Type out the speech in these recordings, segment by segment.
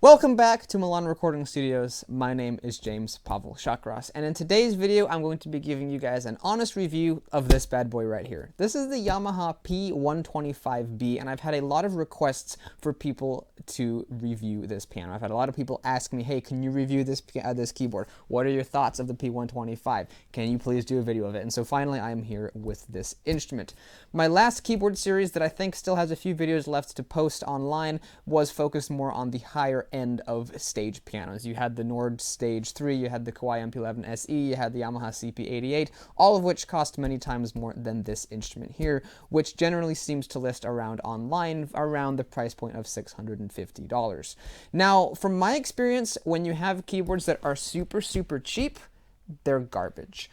Welcome back to Milan Recording Studios. My name is James Pavel Shakras, and in today's video I'm going to be giving you guys an honest review of this bad boy right here. This is the Yamaha P125B, and I've had a lot of requests for people to review this piano. I've had a lot of people ask me, hey, can you review this keyboard? What are your thoughts of the P125? Can you please do a video of it? And so finally I am here with this instrument. My last keyboard series that I think still has a few videos left to post online was focused more on the higher end of stage pianos. You had the Nord Stage 3, you had the Kawai MP11 SE, you had the Yamaha CP88, all of which cost many times more than this instrument here, which generally seems to list around online around the price point of $650. Now, from my experience, when you have keyboards that are super cheap, they're garbage.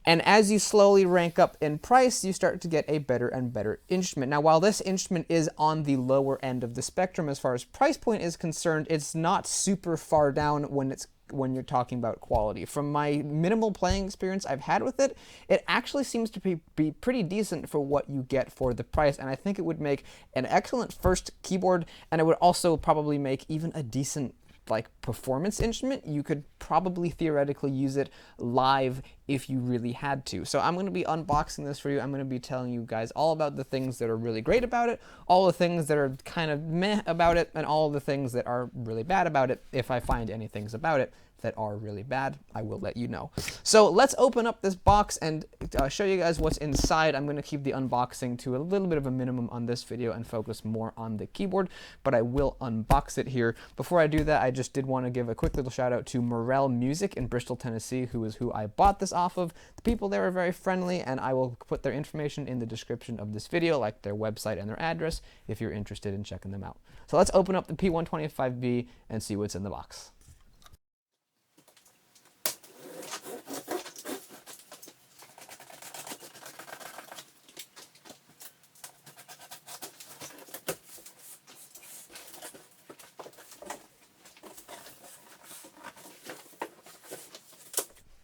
And as you slowly rank up in price, you start to get a better and better instrument. Now, while this instrument is on the lower end of the spectrum as far as price point is concerned, it's not super far down when you're talking about quality. From my minimal playing experience I've had with it, it actually seems to be pretty decent for what you get for the price, and I think it would make an excellent first keyboard, and it would also probably make even a decent performance instrument. You could probably theoretically use it live if you really had to. So I'm going to be unboxing this for you. I'm going to be telling you guys all about the things that are really great about it, all the things that are kind of meh about it, and all the things that are really bad about it. If I find any things about it that are really bad, I will let you know. So let's open up this box and show you guys what's inside. I'm going to keep the unboxing to a little bit of a minimum on this video and focus more on the keyboard, but I will unbox it here. Before I do that, I just did want to give a quick little shout out to Morel Music in Bristol, Tennessee, who is who I bought this off of. The people there are very friendly, and I will put their information in the description of this video, like their website and their address, if you're interested in checking them out. So let's open up the P125B and see what's in the box.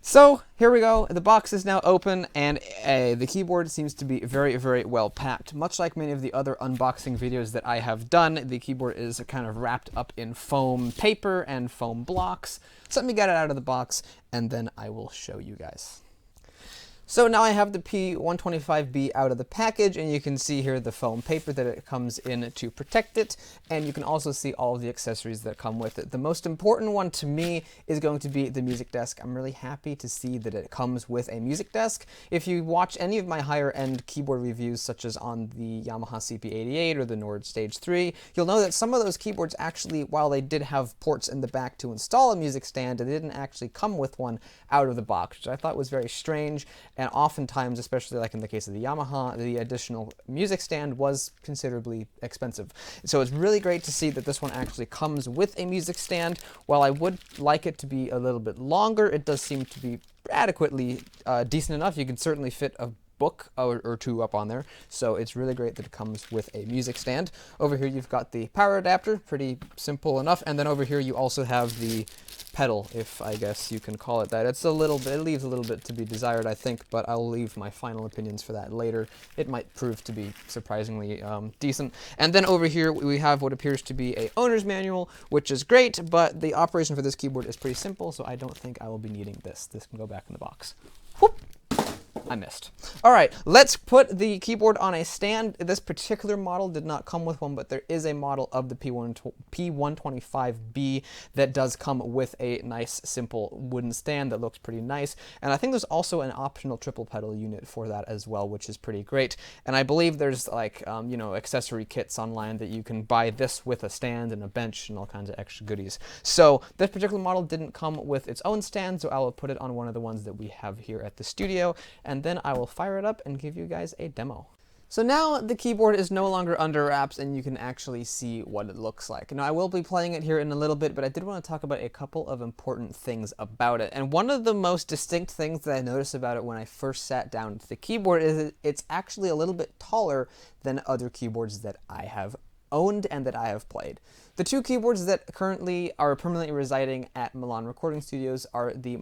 So here we go, the box is now open, and the keyboard seems to be very well packed. Much like many of the other unboxing videos that I have done, the keyboard is kind of wrapped up in foam paper and foam blocks. So let me get it out of the box, and then I will show you guys. So now I have the P125B out of the package, and you can see here the foam paper that it comes in to protect it, and you can also see all of the accessories that come with it. The most important one to me is going to be the music desk. I'm really happy to see that it comes with a music desk. If you watch any of my higher end keyboard reviews, such as on the Yamaha CP88 or the Nord Stage 3, you'll know that some of those keyboards actually, while they did have ports in the back to install a music stand, they didn't actually come with one out of the box, which I thought was very strange. And oftentimes, especially like in the case of the Yamaha, the additional music stand was considerably expensive. So it's really great to see that this one actually comes with a music stand. While I would like it to be a little bit longer, it does seem to be adequately decent enough. You can certainly fit a book or two up on there, so it's really great that it comes with a music stand. Over here you've got the power adapter, pretty simple enough, and then over here you also have the pedal, if I guess you can call it that. It's a little bit, it leaves a little bit to be desired, I think, but I'll leave my final opinions for that later. It might prove to be surprisingly decent. And then over here we have what appears to be a owner's manual, which is great, but the operation for this keyboard is pretty simple, so I don't think I will be needing this. This can go back in the box. Whoop! I missed. All right, let's put the keyboard on a stand. This particular model did not come with one, but there is a model of the P125B that does come with a nice, simple wooden stand that looks pretty nice. And I think there's also an optional triple pedal unit for that as well, which is pretty great. And I believe there's you know, accessory kits online that you can buy this with a stand and a bench and all kinds of extra goodies. So this particular model didn't come with its own stand, so I will put it on one of the ones that we have here at the studio, and then I will fire it up and give you guys a demo. So now the keyboard is no longer under wraps, and you can actually see what it looks like. Now I will be playing it here in a little bit, but I did want to talk about a couple of important things about it. And one of the most distinct things that I noticed about it when I first sat down to the keyboard is that it's actually a little bit taller than other keyboards that I have owned and that I have played. The two keyboards that currently are permanently residing at Milan Recording Studios are the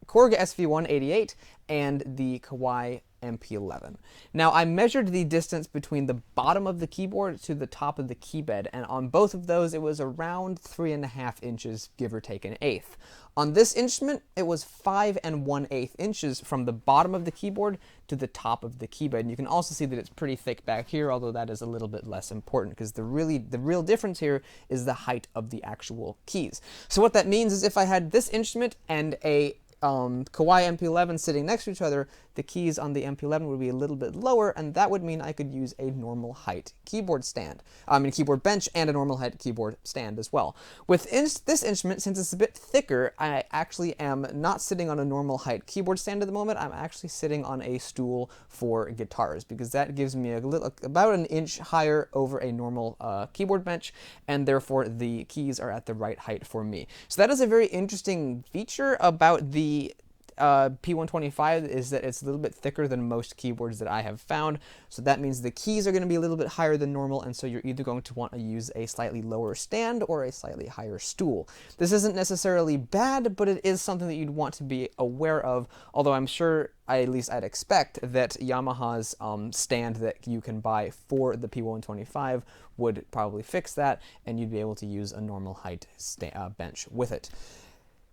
Korg SV188 and the Kawai MP11. Now, I measured the distance between the bottom of the keyboard to the top of the keybed, and on both of those it was around 3.5 inches, give or take an eighth. On this instrument, it was 5 1/8 inches from the bottom of the keyboard to the top of the keybed. And you can also see that it's pretty thick back here, although that is a little bit less important because the real difference here is the height of the actual keys. So what that means is if I had this instrument and a Kawai MP11 sitting next to each other, the keys on the MP11 would be a little bit lower, and that would mean I could use a normal height keyboard stand. Keyboard bench and a normal height keyboard stand as well. With this instrument, since it's a bit thicker, I actually am not sitting on a normal height keyboard stand at the moment. I'm actually sitting on a stool for guitars because that gives me about an inch higher over a normal keyboard bench, and therefore the keys are at the right height for me. So that is a very interesting feature about the P125 is that it's a little bit thicker than most keyboards that I have found. So that means the keys are going to be a little bit higher than normal, and so you're either going to want to use a slightly lower stand or a slightly higher stool. This isn't necessarily bad, but it is something that you'd want to be aware of, although I'm sure, at least I'd expect, that Yamaha's stand that you can buy for the P125 would probably fix that, and you'd be able to use a normal height bench with it.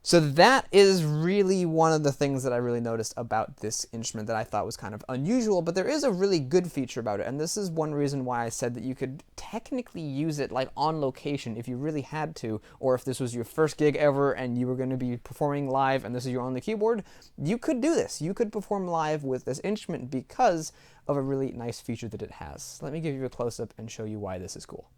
So that is really one of the things that I really noticed about this instrument that I thought was kind of unusual, but there is a really good feature about it, and this is one reason why I said that you could technically use it like on location if you really had to, or if this was your first gig ever and you were going to be performing live and this is your only keyboard, you could do this. You could perform live with this instrument because of a really nice feature that it has. Let me give you a close-up and show you why this is cool.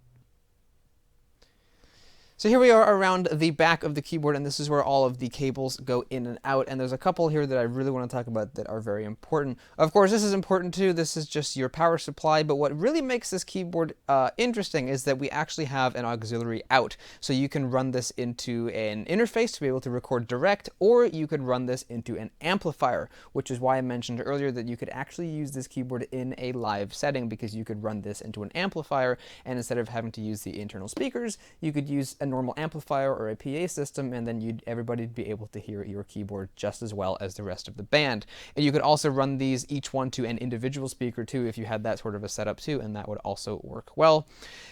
So here we are around the back of the keyboard, and this is where all of the cables go in and out, and there's a couple here that I really want to talk about that are very important. Of course, this is important too. This is just your power supply, but what really makes this keyboard interesting is that we actually have an auxiliary out. So you can run this into an interface to be able to record direct, or you could run this into an amplifier, which is why I mentioned earlier that you could actually use this keyboard in a live setting because you could run this into an amplifier, and instead of having to use the internal speakers, you could use a normal amplifier or a PA system, and then everybody'd be able to hear your keyboard just as well as the rest of the band. And you could also run these each one to an individual speaker too if you had that sort of a setup too, and that would also work well.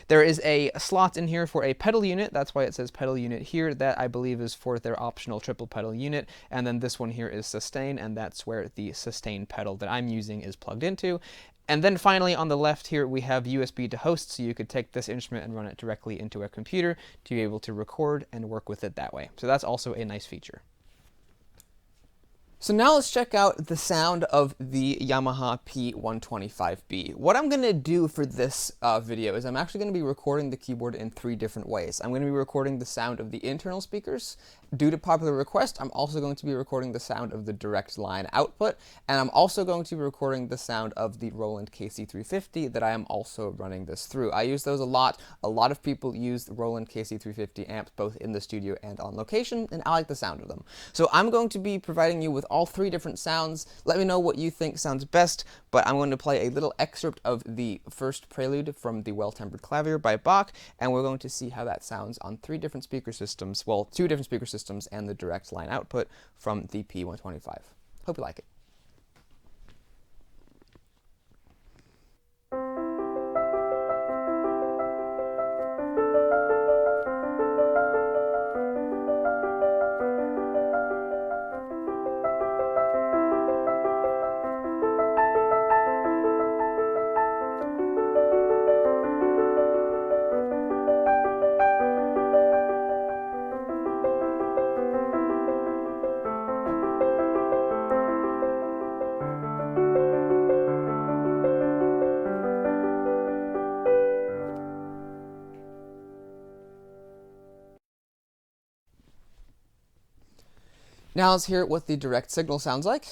There is a slot in here for a pedal unit. That's why it says pedal unit here. That I believe is for their optional triple pedal unit, and then this one here is sustain, and that's where the sustain pedal that I'm using is plugged into. And then finally on the left here we have USB to host, so you could take this instrument and run it directly into a computer to be able to record and work with it that way. So that's also a nice feature. So now let's check out the sound of the Yamaha P125B. What I'm going to do for this video is I'm actually going to be recording the keyboard in 3 different ways. I'm going to be recording the sound of the internal speakers. Due to popular request, I'm also going to be recording the sound of the direct line output, and I'm also going to be recording the sound of the Roland KC350 that I am also running this through. I use those a lot. A lot of people use the Roland KC350 amps both in the studio and on location, and I like the sound of them. So I'm going to be providing you with all 3 different sounds. Let me know what you think sounds best, but I'm going to play a little excerpt of the first prelude from the Well-Tempered Clavier by Bach, and we're going to see how that sounds on 3 different speaker systems, well, 2 different speaker systems and the direct line output from the P125. Hope you like it. Now let's hear what the direct signal sounds like.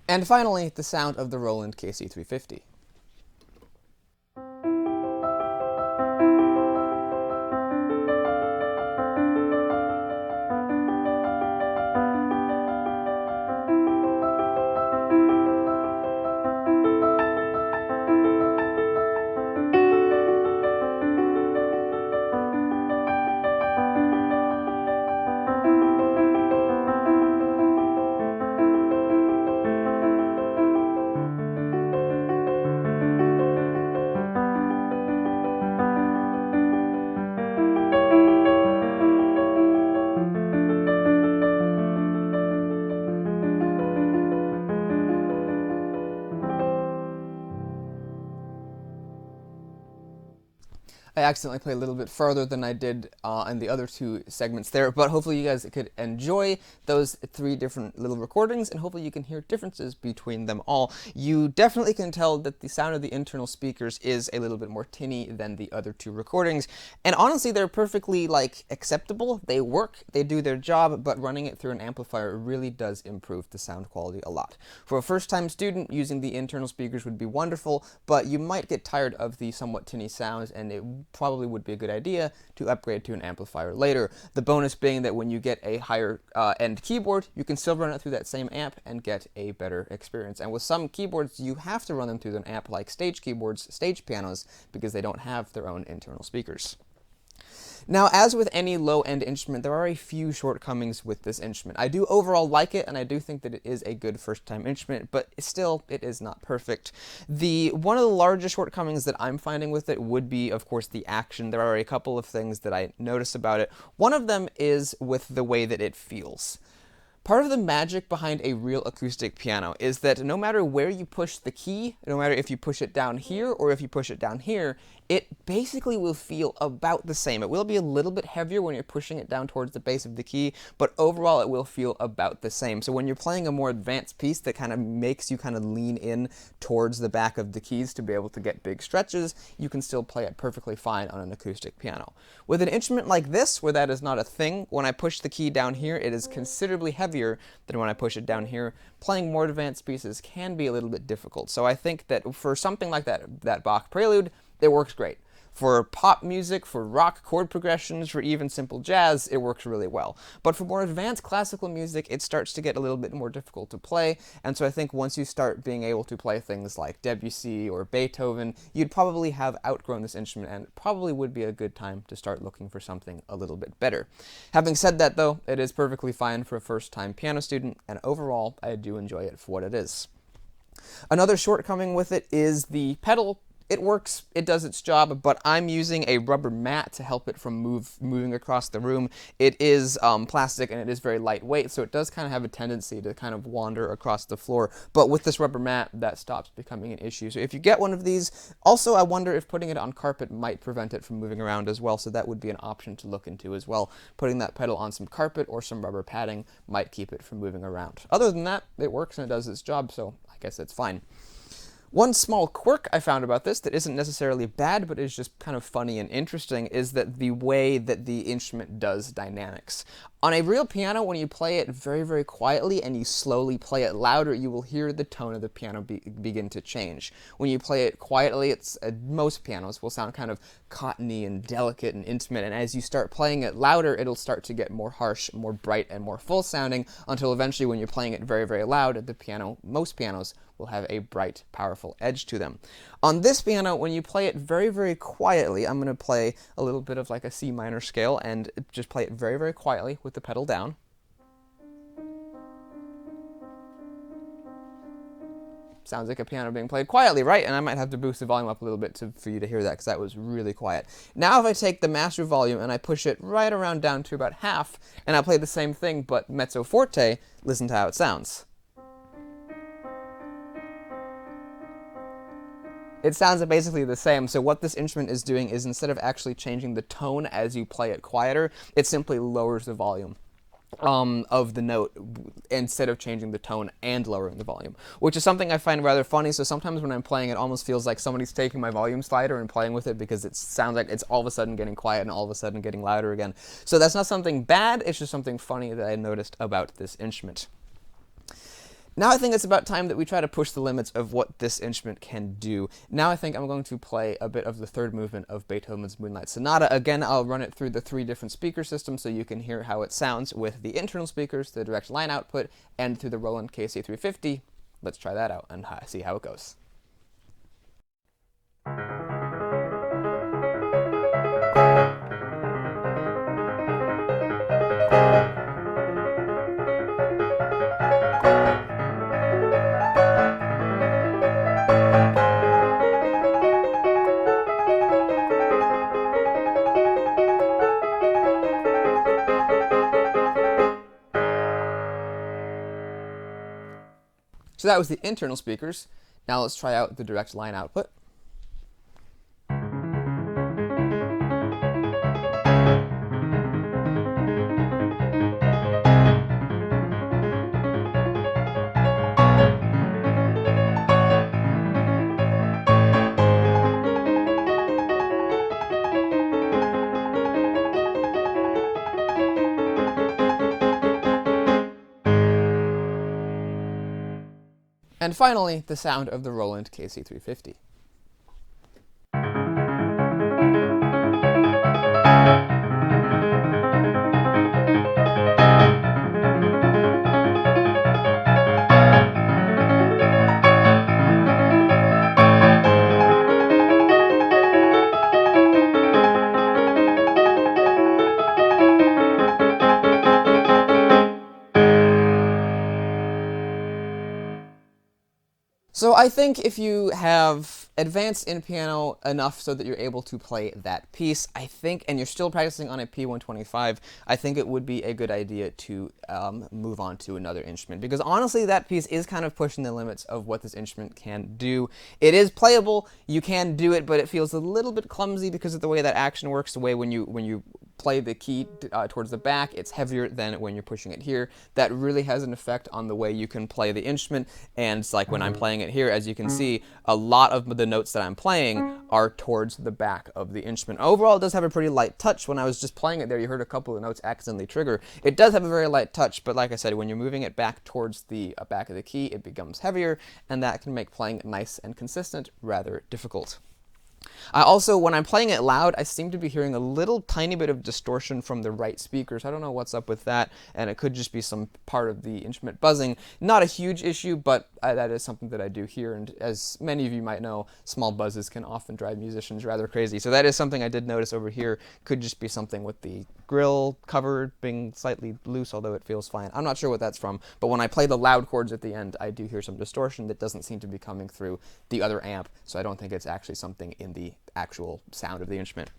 And finally, the sound of the Roland KC350. I accidentally played a little bit further than I did in the other two segments there, but hopefully you guys could enjoy those three different little recordings, and hopefully you can hear differences between them all. You definitely can tell that the sound of the internal speakers is a little bit more tinny than the other two recordings, and honestly they're perfectly acceptable. They work, they do their job, but running it through an amplifier really does improve the sound quality a lot. For a first-time student, using the internal speakers would be wonderful, but you might get tired of the somewhat tinny sounds, and it probably would be a good idea to upgrade to an amplifier later. The bonus being that when you get a higher end keyboard, you can still run it through that same amp and get a better experience. And with some keyboards, you have to run them through an amp like stage keyboards, stage pianos, because they don't have their own internal speakers. Now, as with any low-end instrument, there are a few shortcomings with this instrument. I do overall like it, and I do think that it is a good first-time instrument, but still, it is not perfect. One of the largest shortcomings that I'm finding with it would be, of course, the action. There are a couple of things that I notice about it. One of them is with the way that it feels. Part of the magic behind a real acoustic piano is that no matter where you push the key, no matter if you push it down here or if you push it down here, it basically will feel about the same. It will be a little bit heavier when you're pushing it down towards the base of the key, but overall it will feel about the same. So when you're playing a more advanced piece that kind of makes you kind of lean in towards the back of the keys to be able to get big stretches, you can still play it perfectly fine on an acoustic piano. With an instrument like this, where that is not a thing, when I push the key down here, it is considerably heavier than when I push it down here. Playing more advanced pieces can be a little bit difficult. So I think that for something like that Bach Prelude, it works great. For pop music, for rock chord progressions, for even simple jazz, it works really well. But for more advanced classical music, it starts to get a little bit more difficult to play, and so I think once you start being able to play things like Debussy or Beethoven, you'd probably have outgrown this instrument, and it probably would be a good time to start looking for something a little bit better. Having said that, though, it is perfectly fine for a first-time piano student, and overall, I do enjoy it for what it is. Another shortcoming with it is the pedal. It works, it does its job, but I'm using a rubber mat to help it from moving across the room. It is plastic and it is very lightweight, so it does kind of have a tendency to kind of wander across the floor. But with this rubber mat, that stops becoming an issue. So if you get one of these, also I wonder if putting it on carpet might prevent it from moving around as well, so that would be an option to look into as well. Putting that pedal on some carpet or some rubber padding might keep it from moving around. Other than that, it works and it does its job, so I guess it's fine. One small quirk I found about this that isn't necessarily bad, but is just kind of funny and interesting, is that the way that the instrument does dynamics. On a real piano, when you play it very, very quietly and you slowly play it louder, you will hear the tone of the piano begin to change. When you play it quietly, most pianos will sound kind of cottony and delicate and intimate, and as you start playing it louder, it'll start to get more harsh, more bright, and more full sounding, until eventually when you're playing it very, very loud, most pianos will have a bright, powerful edge to them. On this piano, when you play it very, very quietly, I'm going to play a little bit of like a C minor scale and just play it very, very quietly with the pedal down. Sounds like a piano being played quietly, right? And I might have to boost the volume up a little bit for you to hear that, because that was really quiet. Now if I take the master volume and I push it right around down to about half, and I play the same thing but mezzo forte, listen to how it sounds. It sounds basically the same, so what this instrument is doing is instead of actually changing the tone as you play it quieter, it simply lowers the volume of the note instead of changing the tone and lowering the volume, which is something I find rather funny. So sometimes when I'm playing, it almost feels like somebody's taking my volume slider and playing with it, because it sounds like it's all of a sudden getting quiet and all of a sudden getting louder again. So that's not something bad, it's just something funny that I noticed about this instrument. Now I think it's about time that we try to push the limits of what this instrument can do. Now I think I'm going to play a bit of the third movement of Beethoven's Moonlight Sonata. Again, I'll run it through the 3 different speaker systems so you can hear how it sounds with the internal speakers, the direct line output, and through the Roland KC350. Let's try that out and see how it goes. So that was the internal speakers. Now let's try out the direct line output. And finally, the sound of the Roland KC350. So I think if you have advanced in piano enough so that you're able to play that piece, I think, and you're still practicing on a P125, I think it would be a good idea to move on to another instrument. Because honestly, that piece is kind of pushing the limits of what this instrument can do. It is playable, you can do it, but it feels a little bit clumsy because of the way that action works, the way when you play the key towards the back, it's heavier than when you're pushing it here. That really has an effect on the way you can play the instrument, and it's like when I'm playing it here, as you can see, a lot of the notes that I'm playing are towards the back of the instrument. Overall, it does have a pretty light touch. When I was just playing it there, you heard a couple of notes accidentally trigger. It does have a very light touch, but like I said, when you're moving it back towards the back of the key, it becomes heavier, and that can make playing nice and consistent rather difficult. I also, when I'm playing it loud, I seem to be hearing a little tiny bit of distortion from the right speakers. I don't know what's up with that, and it could just be some part of the instrument buzzing. Not a huge issue, but that is something that I do hear, and as many of you might know, small buzzes can often drive musicians rather crazy. So that is something I did notice over here. Could just be something with the grill cover being slightly loose, although it feels fine. I'm not sure what that's from, but when I play the loud chords at the end, I do hear some distortion that doesn't seem to be coming through the other amp, so I don't think it's actually something in the actual sound of the instrument.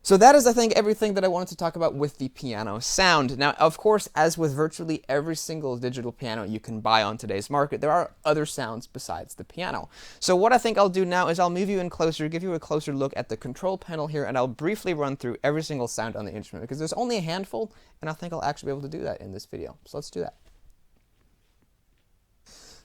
So that is, I think, everything that I wanted to talk about with the piano sound. Now, of course, as with virtually every single digital piano you can buy on today's market, there are other sounds besides the piano. So what I think I'll do now is I'll move you in closer, give you a closer look at the control panel here, and I'll briefly run through every single sound on the instrument, because there's only a handful, and I think I'll actually be able to do that in this video. So let's do that.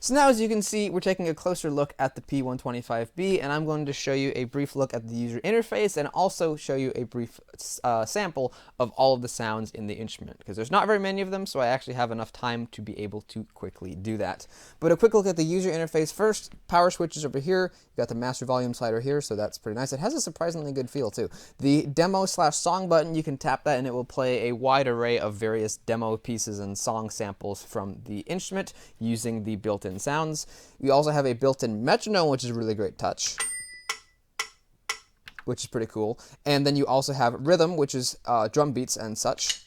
So now, as you can see, we're taking a closer look at the P125B, and I'm going to show you a brief look at the user interface and also show you a brief sample of all of the sounds in the instrument, because there's not very many of them, so I actually have enough time to be able to quickly do that. But a quick look at the user interface first. Power switches over here. You've got the master volume slider here, so that's pretty nice. It has a surprisingly good feel, too. The demo/song button, you can tap that and it will play a wide array of various demo pieces and song samples from the instrument using the built-in sounds. We also have a built-in metronome, which is a really great touch, which is pretty cool. And then you also have rhythm, which is drum beats and such.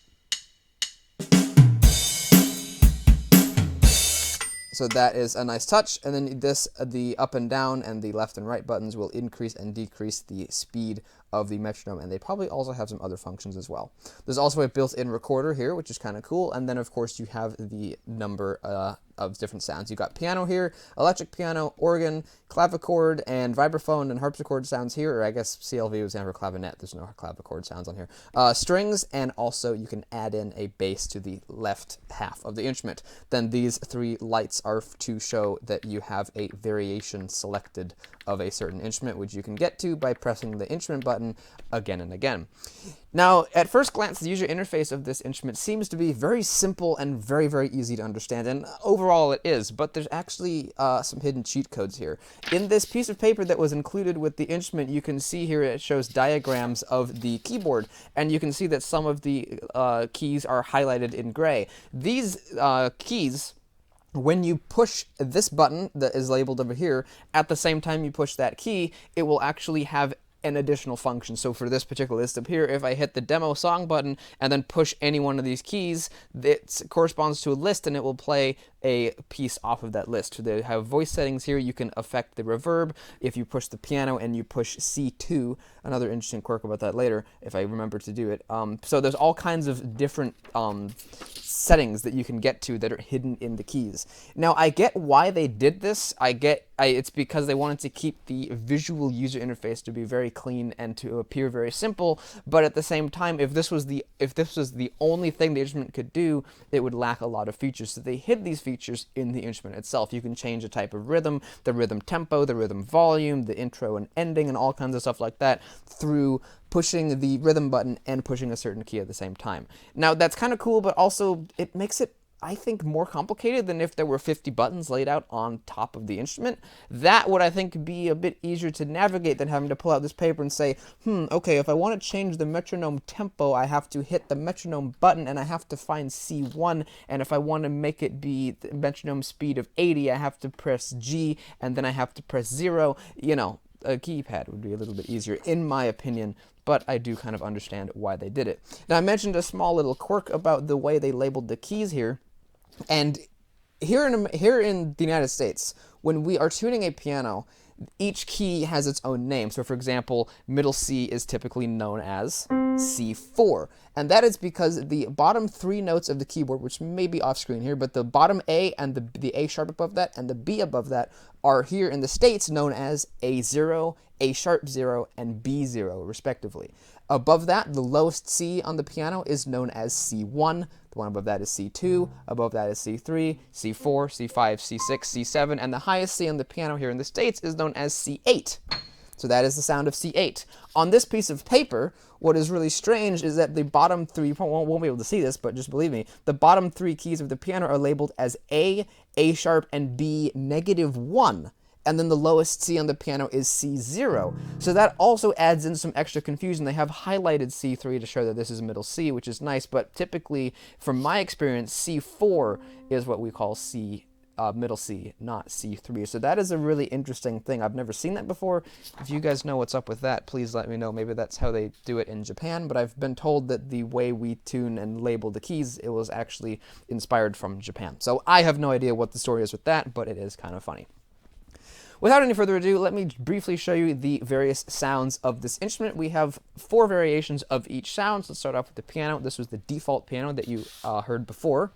So that is a nice touch. And then this, the up and down and the left and right buttons will increase and decrease the speed of the metronome, and they probably also have some other functions as well. There's also a built-in recorder here, which is kind of cool, and then of course you have the number of different sounds. You've got piano here, electric piano, organ, clavichord, and vibraphone and harpsichord sounds here, or I guess CLV would stand for clavinet. There's no clavichord sounds on here. Strings, and also you can add in a bass to the left half of the instrument. Then these 3 lights are to show that you have a variation selected of a certain instrument, which you can get to by pressing the instrument button again and again. Now, at first glance, the user interface of this instrument seems to be very simple and very, very easy to understand, and overall it is, but there's actually some hidden cheat codes here. In this piece of paper that was included with the instrument, you can see here it shows diagrams of the keyboard, and you can see that some of the keys are highlighted in gray. These keys, when you push this button that is labeled over here, at the same time you push that key, it will actually have an additional function. So for this particular list up here, if I hit the demo song button and then push any one of these keys, it corresponds to a list and it will play a piece off of that list. They have voice settings here. You can affect the reverb if you push the piano and you push C2. Another interesting quirk about that later, if I remember to do it. So there's all kinds of different settings that you can get to that are hidden in the keys. Now, I get why they did this. It's because they wanted to keep the visual user interface to be very clean and to appear very simple, but at the same time, if this was the only thing the instrument could do, it would lack a lot of features. So they hid these features in the instrument itself. You can change the type of rhythm, the rhythm tempo, the rhythm volume, the intro and ending, and all kinds of stuff like that through pushing the rhythm button and pushing a certain key at the same time. Now, that's kind of cool, but also it makes it, I think, more complicated than if there were 50 buttons laid out on top of the instrument. That would, I think, be a bit easier to navigate than having to pull out this paper and say, okay, if I want to change the metronome tempo, I have to hit the metronome button and I have to find C1, and if I want to make it be the metronome speed of 80, I have to press G, and then I have to press 0. You know, a keypad would be a little bit easier, in my opinion, but I do kind of understand why they did it. Now, I mentioned a small little quirk about the way they labeled the keys here. And here in the United States, when we are tuning a piano, each key has its own name. So for example, middle C is typically known as C4. And that is because the bottom 3 notes of the keyboard, which may be off screen here, but the bottom A and the A sharp above that and the B above that are here in the States known as A0, A sharp 0, and B0, respectively. Above that, the lowest C on the piano is known as C1. The one above that is C2, above that is C3, C4, C5, C6, C7, and the highest C on the piano here in the States is known as C8. So that is the sound of C8. On this piece of paper, what is really strange is that the bottom 3, you won't be able to see this, but just believe me, the bottom 3 keys of the piano are labeled as A, A sharp, and B -1. And then the lowest C on the piano is C0. So that also adds in some extra confusion. They have highlighted C3 to show that this is middle C, which is nice, but typically, from my experience, C4 is what we call middle C, not C3. So that is a really interesting thing. I've never seen that before. If you guys know what's up with that, please let me know. Maybe that's how they do it in Japan, but I've been told that the way we tune and label the keys, it was actually inspired from Japan. So I have no idea what the story is with that, but it is kind of funny. Without any further ado, let me briefly show you the various sounds of this instrument. We have 4 variations of each sound. So let's start off with the piano. This was the default piano that you heard before.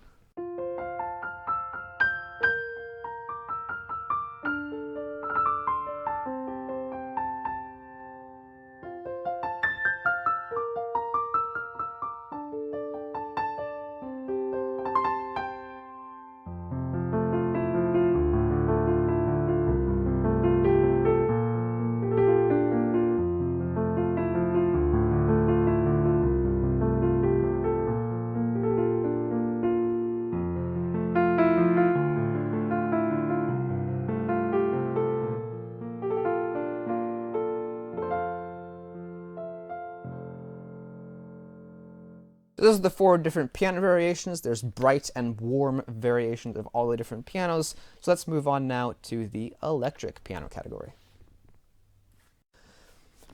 Those are the 4 different piano variations. There's bright and warm variations of all the different pianos. So let's move on now to the electric piano category.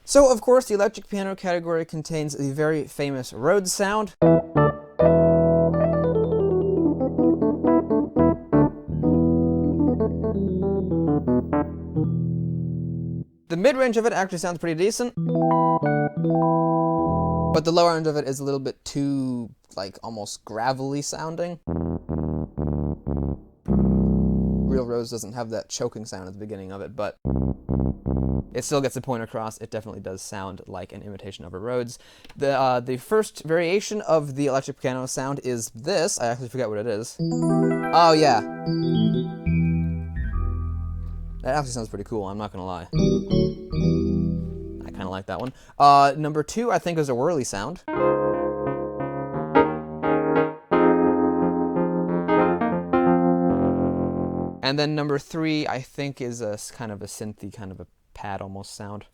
So, of course, the electric piano category contains the very famous Rhodes sound. The mid-range of it actually sounds pretty decent, but the lower end of it is a little bit too, like, almost gravelly sounding. Real Rhodes doesn't have that choking sound at the beginning of it, but it still gets the point across. It definitely does sound like an imitation of a Rhodes. The first variation of the electric piano sound is this. I actually forget what it is. Oh, yeah. That actually sounds pretty cool, I'm not gonna lie. I kind of like that one. Number 2, I think, is a whirly sound. And then number 3, I think, is a kind of a synthy, kind of a pad almost sound.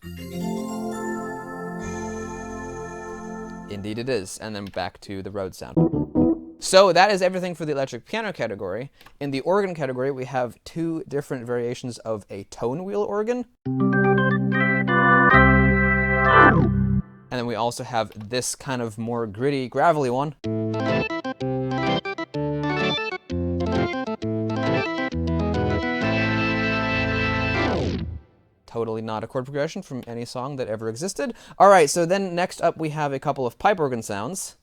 Indeed it is. And then back to the Rhodes sound. So that is everything for the electric piano category. In the organ category, we have 2 different variations of a tone wheel organ. And then we also have this kind of more gritty, gravelly one. Totally not a chord progression from any song that ever existed. All right, so then next up we have a couple of pipe organ sounds.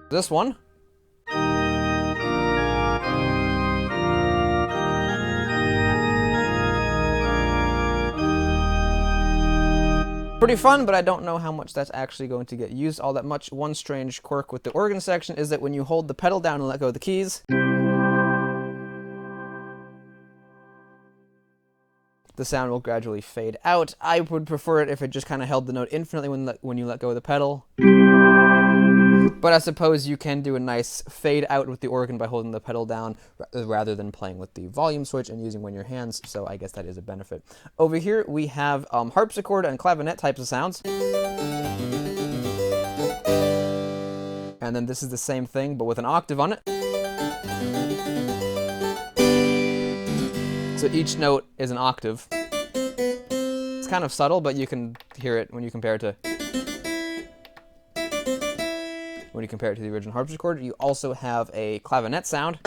This one. Pretty fun, but I don't know how much that's actually going to get used all that much. One strange quirk with the organ section is that when you hold the pedal down and let go of the keys, the sound will gradually fade out. I would prefer it if it just kind of held the note infinitely when you let go of the pedal. But I suppose you can do a nice fade out with the organ by holding the pedal down rather than playing with the volume switch and using one of your hands, so I guess that is a benefit. Over here we have harpsichord and clavinet types of sounds. And then this is the same thing, but with an octave on it. So each note is an octave. It's kind of subtle, but you can hear it when you compare it to the original harpsichord. You also have a clavinet sound,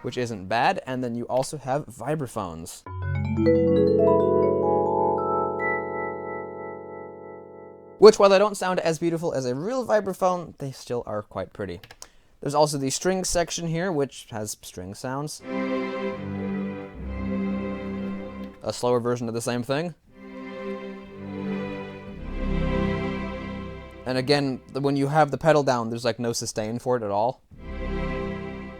which isn't bad, and then you also have vibraphones. Which, while they don't sound as beautiful as a real vibraphone, they still are quite pretty. There's also the string section here, which has string sounds. A slower version of the same thing. And again, when you have the pedal down, there's like no sustain for it at all.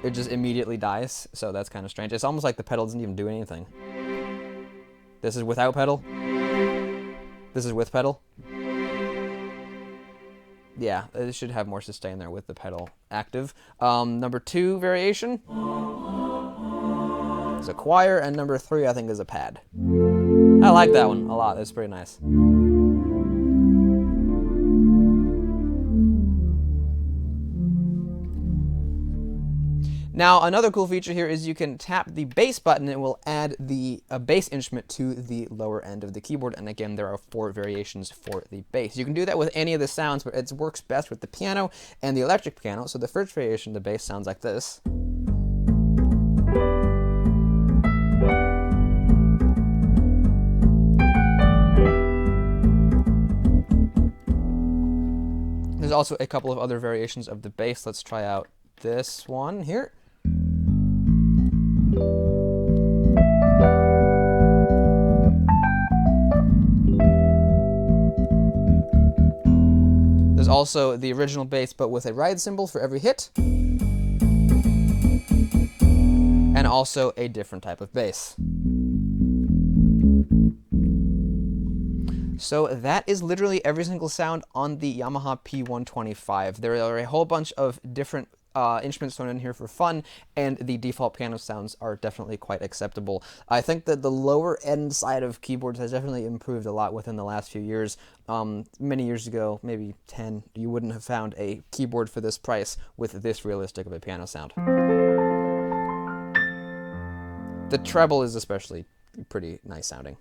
It just immediately dies, so that's kind of strange. It's almost like the pedal doesn't even do anything. This is without pedal. This is with pedal. Yeah, it should have more sustain there with the pedal active. Number 2 variation is a choir, and number 3 I think is a pad. I like that one a lot. That's pretty nice. Now, another cool feature here is you can tap the bass button and it will add the bass instrument to the lower end of the keyboard. And again, there are 4 variations for the bass. You can do that with any of the sounds, but it works best with the piano and the electric piano. So the first variation, the bass sounds like this. There's also a couple of other variations of the bass. Let's try out this one here. There's also the original bass, but with a ride cymbal for every hit. And also a different type of bass. So that is literally every single sound on the Yamaha P125. There are a whole bunch of different instruments thrown in here for fun, and the default piano sounds are definitely quite acceptable. I think that the lower end side of keyboards has definitely improved a lot within the last few years. Many years ago, maybe 10, you wouldn't have found a keyboard for this price with this realistic of a piano sound. The treble is especially pretty nice sounding.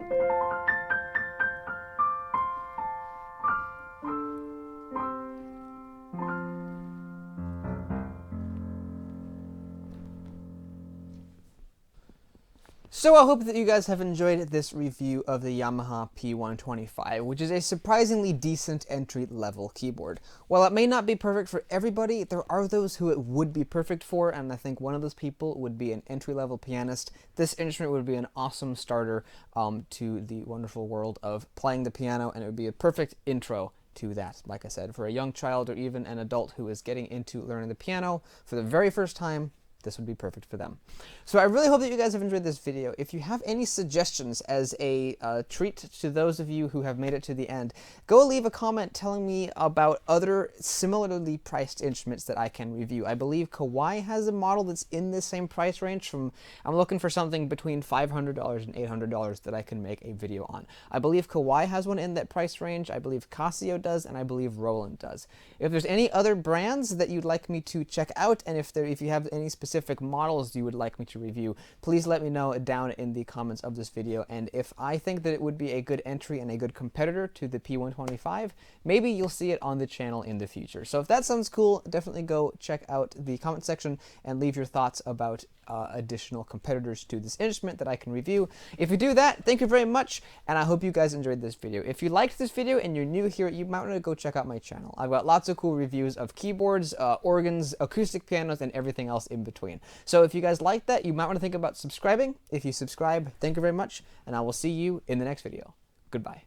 So I hope that you guys have enjoyed this review of the Yamaha P125, which is a surprisingly decent entry-level keyboard. While it may not be perfect for everybody, there are those who it would be perfect for, and I think one of those people would be an entry-level pianist. This instrument would be an awesome starter to the wonderful world of playing the piano, and it would be a perfect intro to that, like I said, for a young child or even an adult who is getting into learning the piano for the very first time. this would be perfect for them. So I really hope that you guys have enjoyed this video. If you have any suggestions as a treat to those of you who have made it to the end, go leave a comment telling me about other similarly priced instruments that I can review. I believe Kawai has a model that's in the same price range. I'm looking for something between $500 and $800 that I can make a video on. I believe Kawai has one in that price range. I believe Casio does, and I believe Roland does. If there's any other brands that you'd like me to check out, and if you have any specific models you would like me to review, please let me know down in the comments of this video. And if I think that it would be a good entry and a good competitor to the P125, maybe you'll see it on the channel in the future. So if that sounds cool, definitely go check out the comment section and leave your thoughts about additional competitors to this instrument that I can review. If you do that, thank you very much, and I hope you guys enjoyed this video. If you liked this video and you're new here, you might want to go check out my channel. I've got lots of cool reviews of keyboards, organs, acoustic pianos, and everything else in between. So if you guys like that, you might want to think about subscribing. If you subscribe, thank you very much, and I will see you in the next video. Goodbye.